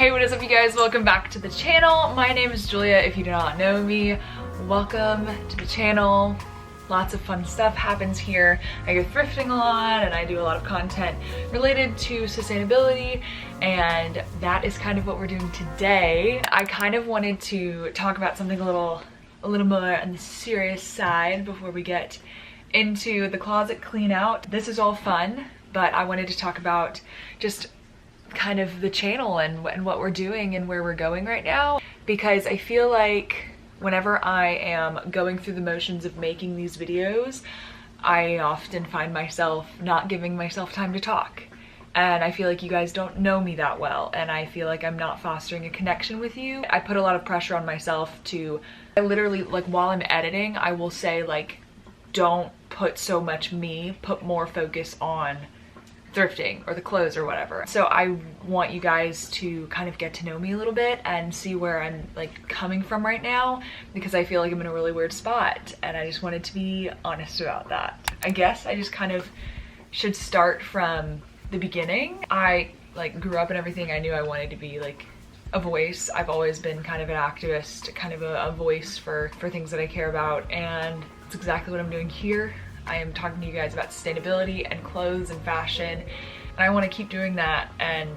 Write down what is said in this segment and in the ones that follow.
Hey, what is up you guys? Welcome back to the channel. My name is Julia. If you do not know me, welcome to the channel. Lots of fun stuff happens here. I go thrifting a lot and I do a lot of content related to sustainability, and that is kind of what we're doing today. I kind of wanted to talk about something a little more on the serious side before we get into the closet clean out. This is all fun, but I wanted to talk about just kind of the channel and what we're doing and where we're going right now, because I feel like whenever I am going through the motions of making these videos, I often find myself not giving myself time to talk. And I feel like you guys don't know me that well, and I feel like I'm not fostering a connection with you. I put a lot of pressure on myself to, I literally, like, while I'm editing, I will say, like, don't put so much me, put more focus on thrifting or the clothes or whatever. So I want you guys to kind of get to know me a little bit and see where I'm like coming from right now, because I feel like I'm in a really weird spot and I just wanted to be honest about that. I guess I just kind of should start from the beginning. I like grew up and everything. I knew I wanted to be like a voice. I've always been kind of an activist, kind of a voice for things that I care about, and it's exactly what I'm doing here. I am talking to you guys about sustainability and clothes and fashion, and I want to keep doing that and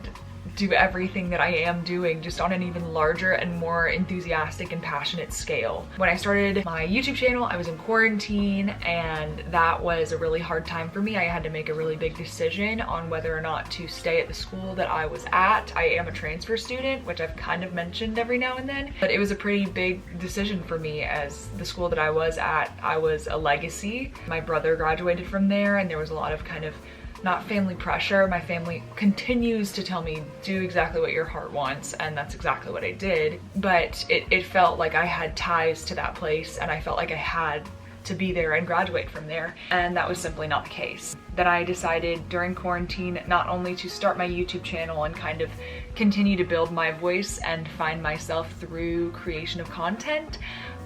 do everything that I am doing just on an even larger and more enthusiastic and passionate scale. When I started my YouTube channel, I was in quarantine, and that was a really hard time for me. I had to make a really big decision on whether or not to stay at the school that I was at. I am a transfer student, which I've kind of mentioned every now and then, but it was a pretty big decision for me, as the school that I was at, I was a legacy. My brother graduated from there, and there was a lot of kind of not family pressure. My family continues to tell me, do exactly what your heart wants, and that's exactly what I did. But it felt like I had ties to that place, and I felt like I had to be there and graduate from there, and that was simply not the case. Then I decided during quarantine not only to start my YouTube channel and kind of continue to build my voice and find myself through creation of content,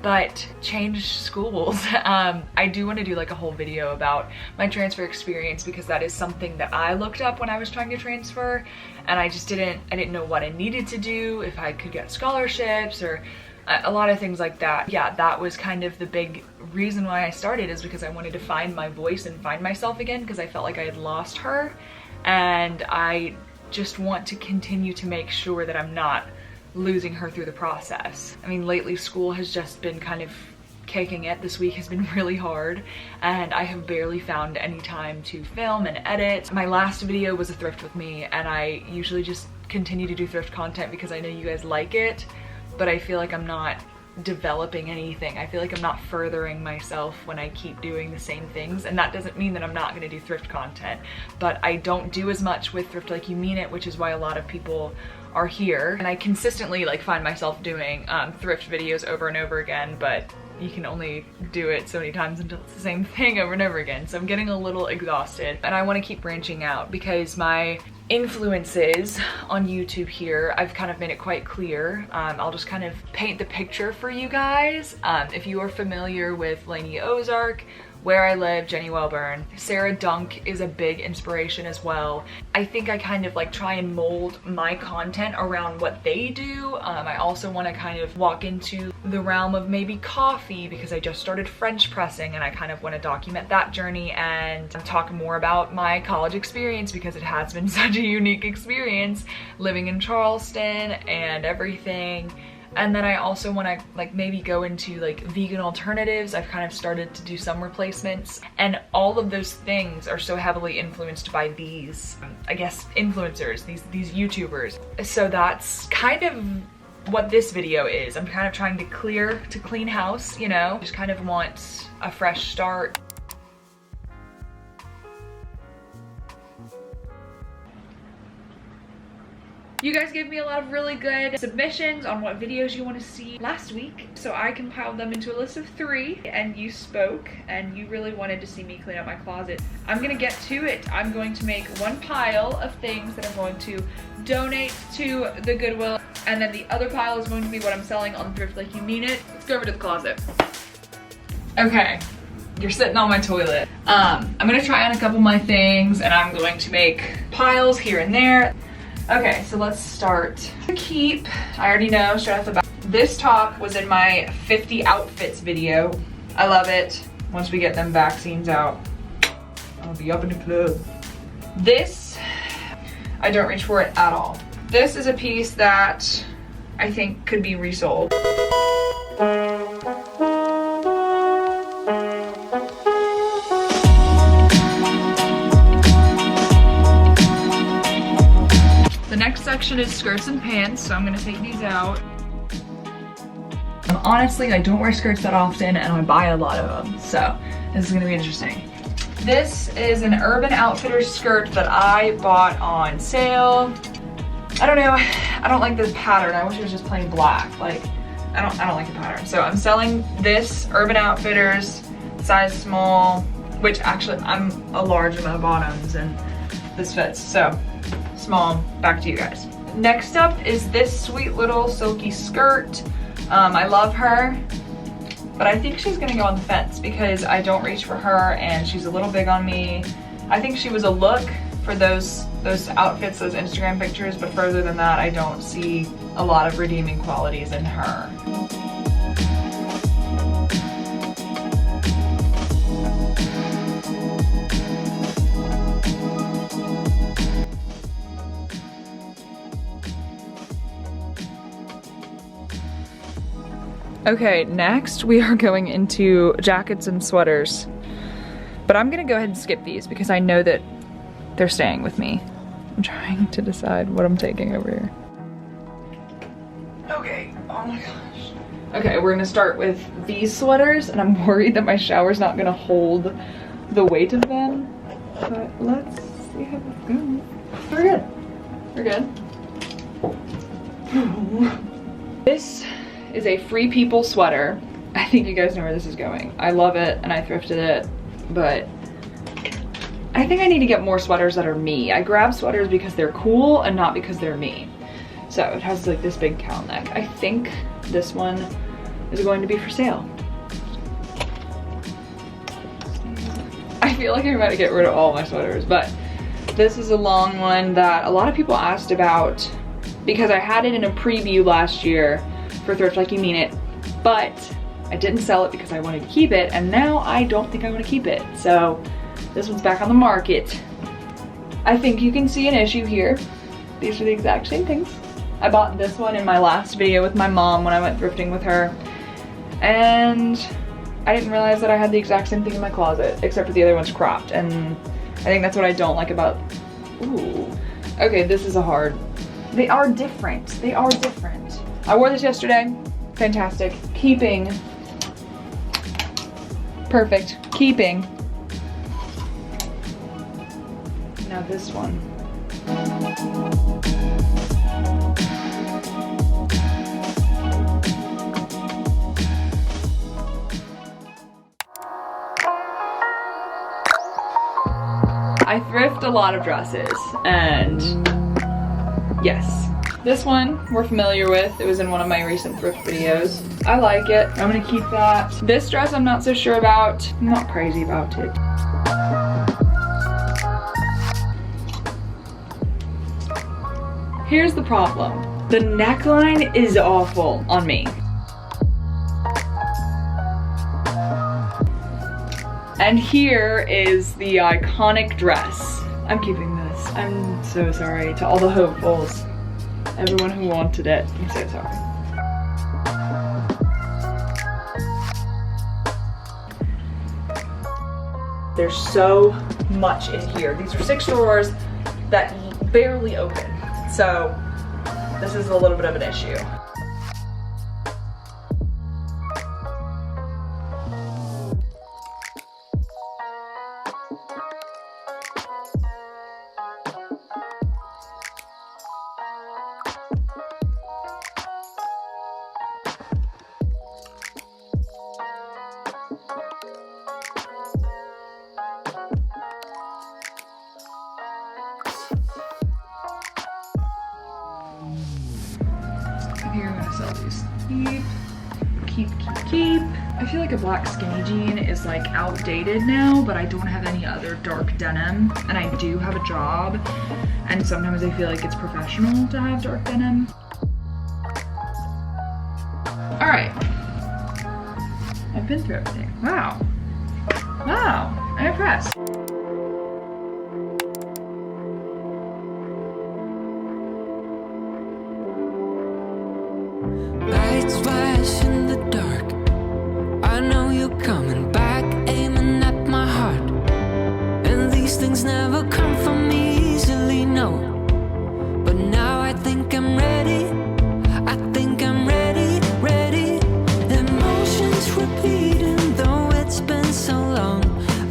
but change schools. I do want to do like a whole video about my transfer experience, because that is something that I looked up when I was trying to transfer, and I didn't know what I needed to do, if I could get scholarships or a lot of things like that. Yeah, that was kind of the big reason why I started, is because I wanted to find my voice and find myself again, because I felt like I had lost her, and I just want to continue to make sure that I'm not losing her through the process. I mean, lately school has just been kind of kicking it. This week has been really hard, and I have barely found any time to film and edit. My last video was a thrift with me, and I usually just continue to do thrift content because I know you guys like it, but I feel like I'm not developing anything. I feel like I'm not furthering myself when I keep doing the same things, and that doesn't mean that I'm not going to do thrift content, but I don't do as much with Thrift Like You Mean It, which is why a lot of people are here, and I consistently like find myself doing thrift videos over and over again, but you can only do it so many times until it's the same thing over and over again. So I'm getting a little exhausted, and I want to keep branching out, because my influences on YouTube here, I've kind of made it quite clear. I'll just kind of paint the picture for you guys. If you are familiar with Lainey Ozark, Where I Live, Jenny Welburn, Sarah Dunk is a big inspiration as well. I think I kind of like try and mold my content around what they do. I also want to kind of walk into the realm of maybe coffee, because I just started French pressing, and I kind of want to document that journey and talk more about my college experience, because it has been such a unique experience living in Charleston and everything. And then I also want to like maybe go into like vegan alternatives. I've kind of started to do some replacements, and all of those things are so heavily influenced by these, I guess, influencers, these YouTubers. So that's kind of what this video is. I'm kind of trying to clean house, you know, just kind of want a fresh start. You guys gave me a lot of really good submissions on what videos you want to see last week, so I compiled them into a list of 3, and you spoke, and you really wanted to see me clean up my closet. I'm gonna get to it. I'm going to make one pile of things that I'm going to donate to the Goodwill, and then the other pile is going to be what I'm selling on Thrift Like You Mean It. Let's go over to the closet. Okay, you're sitting on my toilet. I'm gonna try on a couple of my things, and I'm going to make piles here and there. Okay, so let's start. Keep, I already know straight off the bat. This top was in my 50 outfits video. I love it. Once we get them vaccines out, I'll be up in the club. This, I don't reach for it at all. This is a piece that I think could be resold. The next section is skirts and pants, so I'm gonna take these out. Honestly, I don't wear skirts that often and I buy a lot of them, so this is gonna be interesting. This is an Urban Outfitters skirt that I bought on sale. I don't know, I don't like this pattern. I wish it was just plain black. Like, I don't like the pattern. So I'm selling this Urban Outfitters size small, which actually I'm a large in my bottoms and this fits, so small. Back to you guys. Next up is this sweet little silky skirt. I love her, but I think she's gonna go on the fence because I don't reach for her and she's a little big on me. I think she was a look for those outfits, those Instagram pictures, but further than that, I don't see a lot of redeeming qualities in her. Okay, next we are going into jackets and sweaters. But I'm gonna go ahead and skip these because I know that they're staying with me. I'm trying to decide what I'm taking over here. Okay, oh my gosh. Okay, we're gonna start with these sweaters and I'm worried that my shower's not gonna hold the weight of them. But let's see how this goes. We're good. We're good. This is a Free People sweater. I think you guys know where this is going. I love it and I thrifted it, but I think I need to get more sweaters that are me. I grab sweaters because they're cool and not because they're me. So it has like this big cowl neck. I think this one is going to be for sale. I feel like I'm about to get rid of all my sweaters, but this is a long one that a lot of people asked about because I had it in a preview last year for Thrift Like You Mean It, but I didn't sell it because I wanted to keep it, and now I don't think I want to keep it. So this one's back on the market. I think you can see an issue here. These are the exact same things. I bought this one in my last video with my mom when I went thrifting with her, and I didn't realize that I had the exact same thing in my closet, except for the other one's cropped, and I think that's what I don't like about, ooh. Okay, this is a hard, they are different. They are different. I wore this yesterday, fantastic. Keeping, perfect, keeping. Now this one. I thrift a lot of dresses, and yes. This one we're familiar with. It was in one of my recent thrift videos. I like it. I'm gonna keep that. This dress I'm not so sure about. I'm not crazy about it. Here's the problem. The neckline is awful on me. And here is the iconic dress. I'm keeping this. I'm so sorry to all the hopefuls. Everyone who wanted it, I'm so sorry. There's so much in here. These are 6 drawers that barely open. So this is a little bit of an issue. Here, I'm gonna sell these. Keep. I feel like a black skinny jean is like outdated now, but I don't have any other dark denim, and I do have a job, and sometimes I feel like it's professional to have dark denim. All right, I've been through everything. Wow, wow, I'm impressed. Lights flash in the dark. I know you're coming back, aiming at my heart. And these things never come from me easily, no. But now I think I'm ready. I think I'm ready, ready. Emotions repeating, though it's been so long.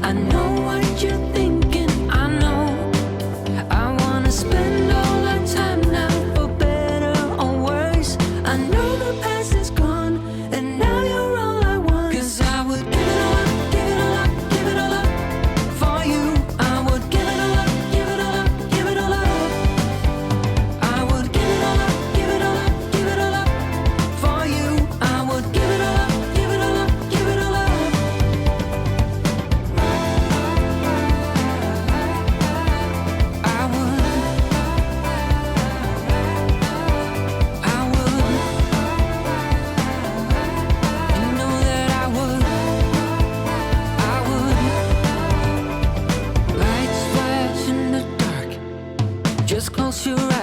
I know what you're thinking, I know. I wanna spend all our time now, for better or worse. I know the past is gone, and now you're all I want. 'Cause I would give it all up, give it all up, give it all up for you. I would give it all up, give it all up, give it all up. I would give it all up, give it all up, give it all up for you. I would give it all up, give it all up, give it all up. I would. You know that I would. Lights flash in the dark. Just close your eyes.